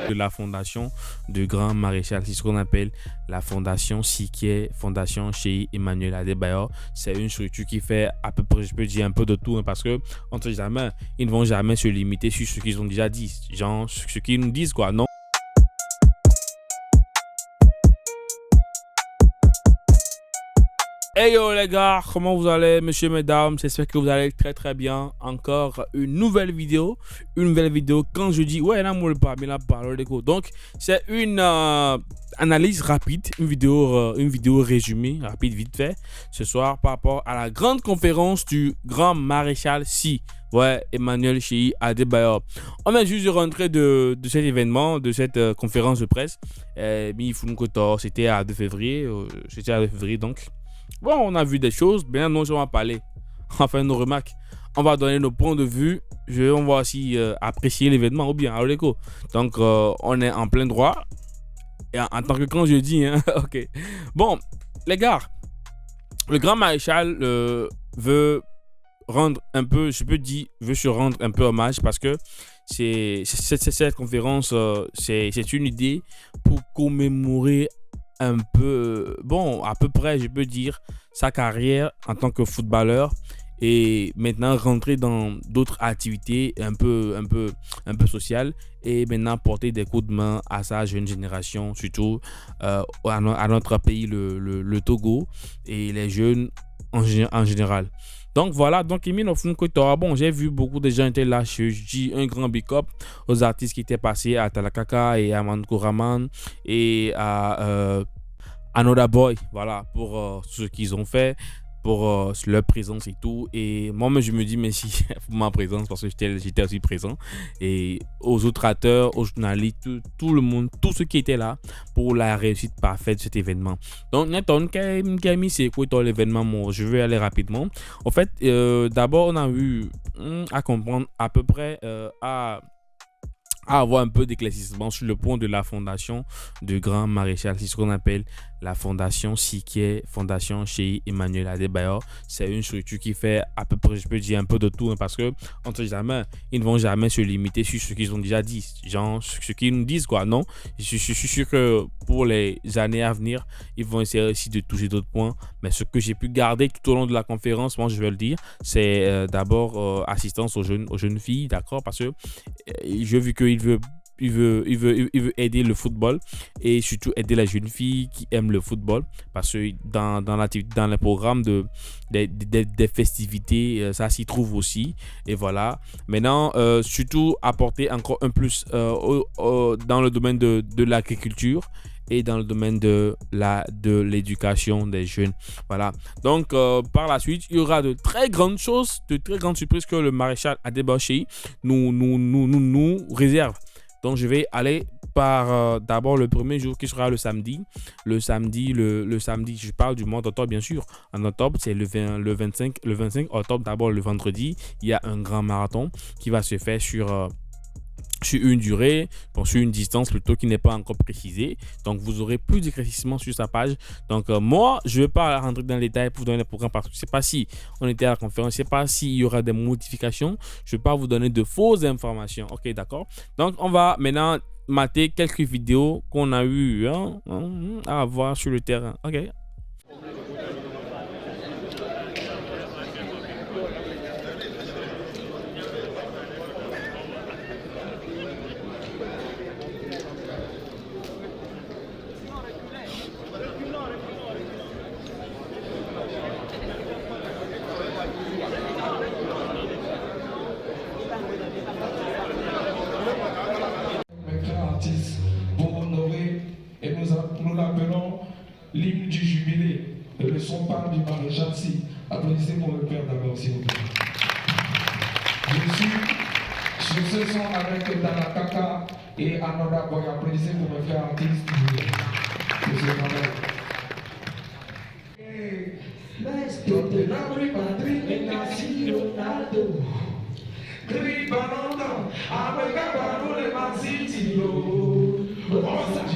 de la fondation de Grand Maréchal. C'est ce qu'on appelle la fondation SI, qui est Fondation Cheikh Emmanuel Adebayor. C'est une structure qui fait à peu près, je peux dire, un peu de tout, hein, parce que on ne sait jamais, ils ne vont jamais se limiter sur ce qu'ils ont déjà dit, genre ce qu'ils nous disent, quoi, non? Hey yo les gars, comment vous allez, messieurs, mesdames? J'espère que vous allez très très bien. Encore une nouvelle vidéo. Quand je dis, ouais, là, moi, pas, mais là, parle d'écho. Donc, c'est une analyse rapide, une vidéo résumée, rapide, vite fait, ce soir, par rapport à la grande conférence du Grand Maréchal SI. Ouais, Emmanuel Cheikh Adebayor. On vient juste de rentrer de cet événement, de cette conférence de presse. C'était à 2 février. Donc. Bon, on a vu des choses, bien non, on va parler, on va faire nos remarques, on va donner nos points de vue, on va aussi apprécier l'événement ou bien, alors donc on est en plein droit, et en tant que quand je dis, hein, ok. Bon, les gars, le Grand Maréchal veut rendre un peu, veut se rendre un peu hommage parce que cette conférence, c'est une idée pour commémorer un peu, bon, à peu près, je peux dire, sa carrière en tant que footballeur et maintenant rentrer dans d'autres activités un peu sociales et maintenant porter des coups de main à sa jeune génération, surtout à notre pays, le Togo et les jeunes en général. Donc voilà, donc bon, j'ai vu beaucoup de gens étaient là. Je dis un grand big up aux artistes qui étaient passés à Talakaka et à Mankouraman et à Another Boy, voilà, pour ce qu'ils ont fait, pour leur présence et tout. Et moi-même, je me dis merci pour ma présence parce que j'étais aussi présent. Et aux autres acteurs, aux journalistes, tout le monde, tous ceux qui étaient là pour la réussite parfaite de cet événement. Donc, c'est quoi l'événement? Je vais aller rapidement. En fait, d'abord, on a eu à comprendre à peu près à avoir un peu d'éclaircissement sur le point de la fondation de Grand Maréchal. C'est ce qu'on appelle la fondation SI, qui est Fondation Cheikh Emmanuel Adebayor. C'est une structure qui fait à peu près, je peux dire, un peu de tout, hein, parce que on ne sait jamais, ils ne vont jamais se limiter sur ce qu'ils ont déjà dit, genre ce qu'ils nous disent, quoi, non? Je suis sûr que pour les années à venir, ils vont essayer aussi de toucher d'autres points, mais ce que j'ai pu garder tout au long de la conférence, moi je vais le dire, c'est d'abord assistance aux jeunes filles, d'accord, parce que j'ai vu qu'il veut aider le football et surtout aider les jeunes filles qui aiment le football, parce que dans les programmes des festivités, ça s'y trouve aussi. Et voilà, maintenant surtout apporter encore un plus dans le domaine de l'agriculture et dans le domaine de l'éducation des jeunes. Voilà. Donc, par la suite, il y aura de très grandes choses, de très grandes surprises que le maréchal Adebayor nous réserve. Donc, je vais aller par d'abord le premier jour qui sera le samedi. Le samedi, je parle du mois d'octobre, bien sûr. En octobre, c'est le 25 octobre, d'abord le vendredi, il y a un grand marathon qui va se faire sur une durée, sur une distance plutôt qui n'est pas encore précisée. Donc, vous aurez plus d'éclaircissements sur sa page. Donc, moi, je ne vais pas rentrer dans les détails pour donner le programme parce que je ne sais pas si on était à la conférence, je ne sais pas s'il y aura des modifications. Je ne vais pas vous donner de fausses informations. Ok, d'accord. Donc, on va maintenant mater quelques vidéos qu'on a eu à voir sur le terrain. Ok. Nous l'appelons l'hymne du jubilé, le son parle du maréchal SI. Applaudissez pour le père d'abord, s'il vous plaît. Je suis sur ce son avec Talakaka et Another Boy. Applaudissez pour mes frères artistes.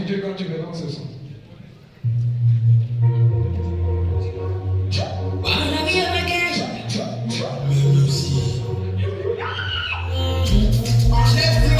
DJ, quand tu verras ce son. Enlève le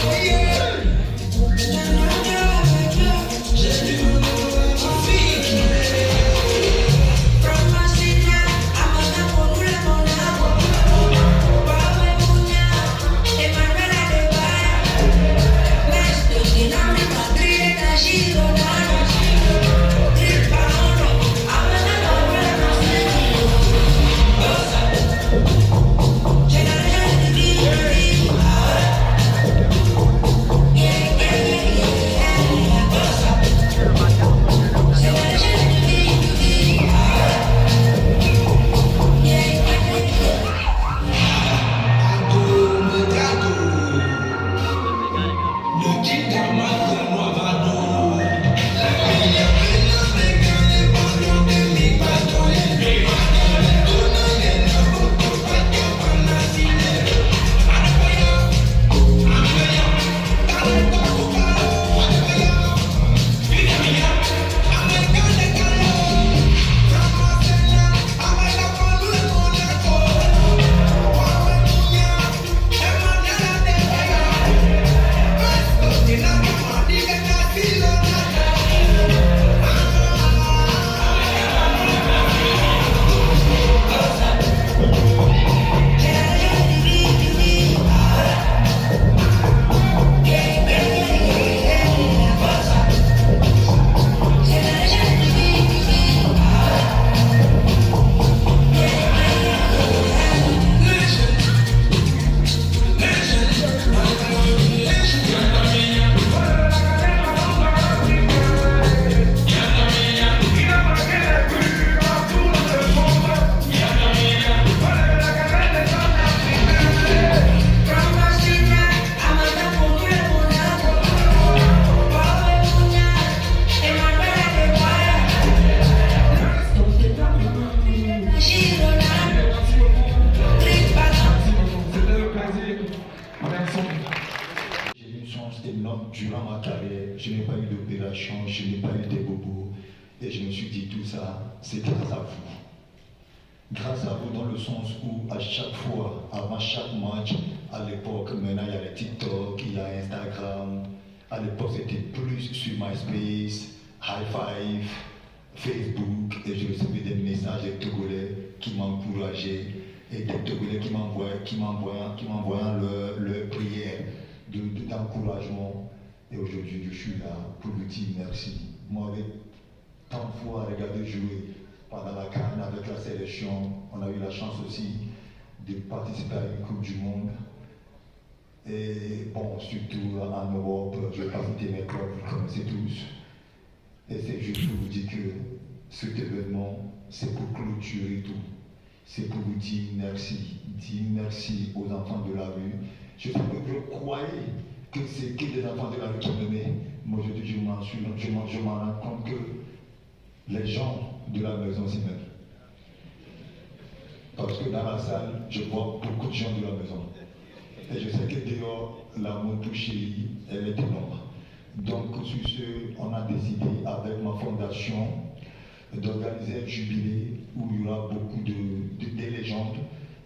J'ai eu une chance énorme durant ma carrière. Je n'ai pas eu d'opération, je n'ai pas eu de bobos. Et je me suis dit tout ça, c'est grâce à vous. Grâce à vous dans le sens où à chaque fois, avant chaque match, à l'époque, maintenant il y a les TikTok, il y a Instagram. À l'époque c'était plus sur MySpace, High Five, Facebook. Et je recevais des messages des Togolais qui m'encourageaient. Et des Togolais qui m'envoyaient leur prière d'encouragement. Et aujourd'hui, je suis là pour vous dire merci. Moi, avec tant de fois à regarder jouer pendant la CAN avec la sélection, on a eu la chance aussi de participer à une Coupe du Monde. Et bon, surtout en Europe, je vais pas citer mes clubs, vous le connaissez tous. Et c'est juste pour vous dire que cet événement, c'est pour clôturer tout. C'est pour vous dire merci aux enfants de la rue. Je croyais que c'est que des enfants de la rue qui m'aimaient. Mais aujourd'hui, je m'en rends compte que les gens de la maison s'y mettent. Parce que dans la salle, je vois beaucoup de gens de la maison. Et je sais que dehors, l'amour pour chérie, elle est énorme. Donc, sur ce, on a décidé avec ma fondation d'organiser un jubilé où il y aura beaucoup de légendes.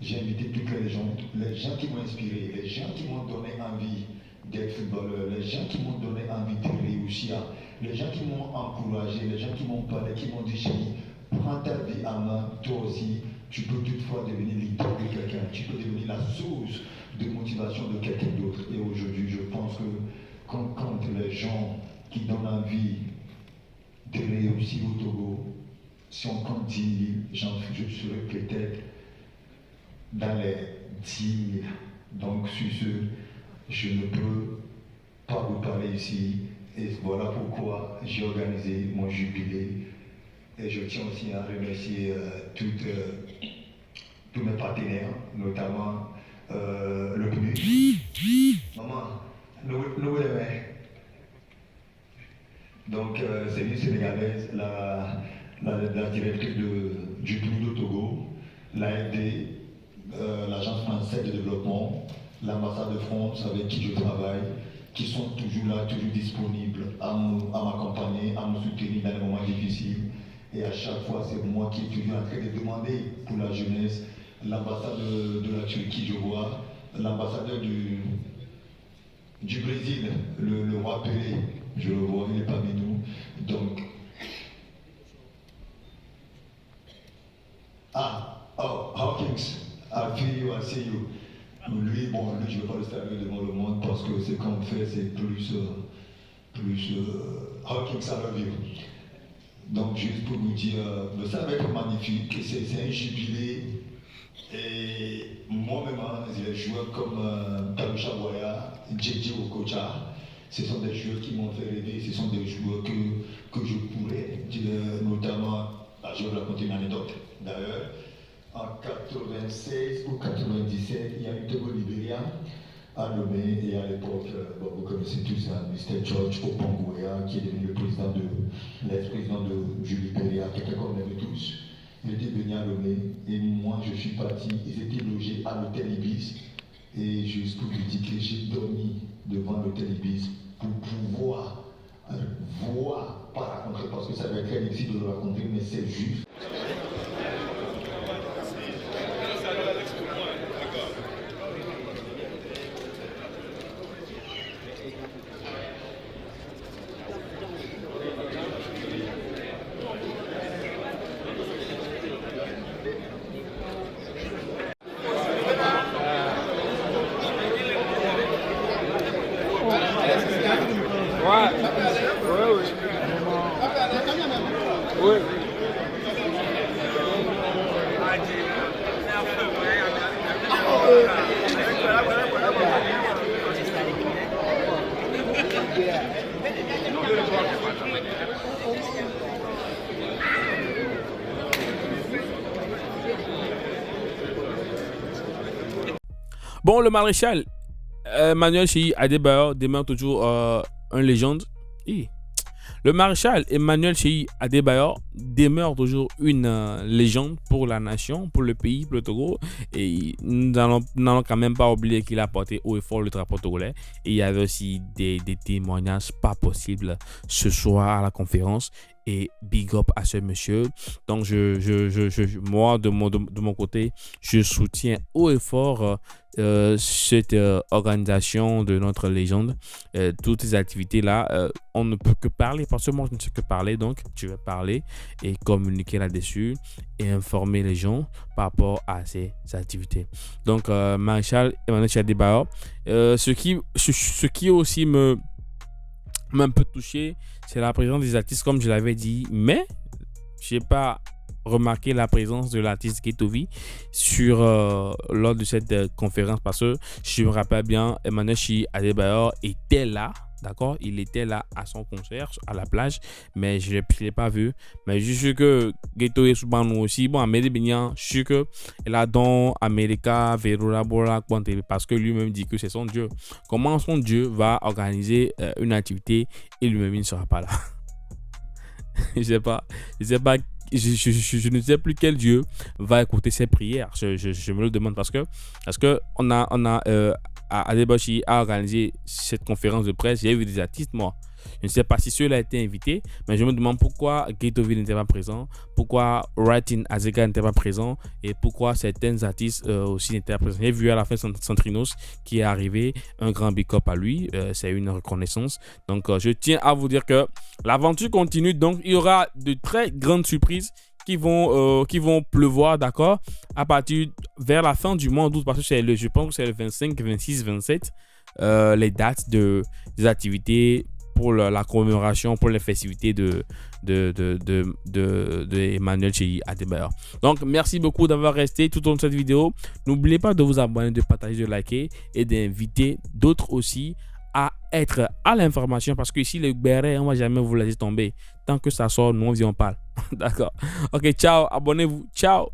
J'ai invité toutes les légendes, les gens qui m'ont inspiré, les gens qui m'ont donné envie d'être footballeur, les gens qui m'ont donné envie de réussir, les gens qui m'ont encouragé, les gens qui m'ont parlé, qui m'ont dit chérie, prends ta vie en main, toi aussi, tu peux toutefois devenir leader de quelqu'un, tu peux devenir la source de motivation de quelqu'un d'autre. Et aujourd'hui, je pense que quand les gens qui donnent envie de réussir au Togo, si on compte 10 000, je serai peut-être dans les 10 000. Donc sur ce, je ne peux pas vous parler ici. Et voilà pourquoi j'ai organisé mon jubilé. Et je tiens aussi à remercier tous mes partenaires, notamment le public. Maman, nous donc c'est une Sénégalaise, la directrice du PNUD au Togo, l'AFD, l'Agence française de développement, l'ambassade de France avec qui je travaille, qui sont toujours là, toujours disponibles à m'accompagner, à me soutenir dans les moments difficiles. Et à chaque fois, c'est moi qui suis toujours en train de demander pour la jeunesse, l'ambassade de la Turquie, je vois, l'ambassadeur du Brésil, le roi Pelé, je le vois, il est parmi nous. Donc, Hawkins, I feel you, I see you. Lui, je ne vais pas le saluer devant le monde parce que ce qu'on fait, c'est plus Hawkins, I love you. Donc, juste pour vous dire, ça va être magnifique, c'est un jubilé. Et moi-même, les joueurs comme Talusha Boya, JJ Okocha, ce sont des joueurs qui m'ont fait rêver, ce sont des joueurs que je pourrais dire, notamment, je vais vous raconter une anecdote. D'ailleurs, en 96 ou 97, il y a eu Togo Libéria à Lomé, et à l'époque, vous connaissez tous ça, Mr. George Opangoya, qui est devenu l'ex-président du Libéria, quelqu'un qu'on aimait tous. Il était venu à Lomé, et moi je suis parti, ils étaient logés à l'hôtel Ibis, et juste pour vous dire que j'ai dormi devant l'hôtel Ibis pour pouvoir voir, pas raconter, parce que ça va être très difficile de le raconter, mais c'est juste. Bon, le maréchal Manuel Cheyi Adebayor demeure toujours une légende. Le maréchal Emmanuel Cheyi Adebayor demeure toujours une légende pour la nation, pour le pays, pour le Togo. Et nous n'allons quand même pas oublier qu'il a porté haut et fort le drapeau togolais. Et il y avait aussi des témoignages pas possibles ce soir à la conférence. Et big up à ce monsieur. Donc moi de mon côté, je soutiens haut et fort cette organisation de notre légende. Toutes ces activités là, on ne peut que parler parce que moi je ne sais que parler, donc je vais parler et communiquer là-dessus et informer les gens par rapport à ces activités. Donc Maréchal Emmanuel Cheyi Adebayor, ce qui aussi m'a un peu touché, c'est la présence des artistes, comme je l'avais dit, mais j'ai pas remarqué la présence de l'artiste Ghetto-V lors de cette conférence, parce que je me rappelle bien, Emmanuel Cheyi Adebayor était là, d'accord, il était là à son concert à la plage, mais je ne l'ai pas vu. Mais je suis que Ghetto est souvent nous aussi, bon, Amélie Bignan, je suis que elle a dans America Verora Bora parce que lui-même dit que c'est son Dieu. Comment son Dieu va organiser une activité et lui-même il ne sera pas là? Je sais pas, je ne sais plus quel Dieu va écouter ses prières. Je me le demande parce que on a Adebayor Cheyi a organisé cette conférence de presse. J'ai vu des artistes, moi. Je ne sais pas si ceux-là étaient invités, mais je me demande pourquoi Ghetto-V n'était pas présent, pourquoi Writing Azeka n'était pas présent et pourquoi certains artistes aussi n'étaient pas présents. J'ai vu à la fin Santrinos qui est arrivé, un grand big up à lui, c'est une reconnaissance. Donc je tiens à vous dire que l'aventure continue, donc il y aura de très grandes surprises qui vont pleuvoir, d'accord, à partir vers la fin du mois d'août, parce que je pense que c'est le 25, 26, 27, les dates des activités pour la commémoration, pour les festivités de Emmanuel Cheyi Adebayor. Donc, merci beaucoup d'avoir resté tout au long de cette vidéo. N'oubliez pas de vous abonner, de partager, de liker et d'inviter d'autres aussi à être à l'information, parce que ici, les bérets, on ne va jamais vous laisser tomber. Tant que ça sort, nous, on parle. D'accord. Ok, ciao, abonnez-vous. Ciao.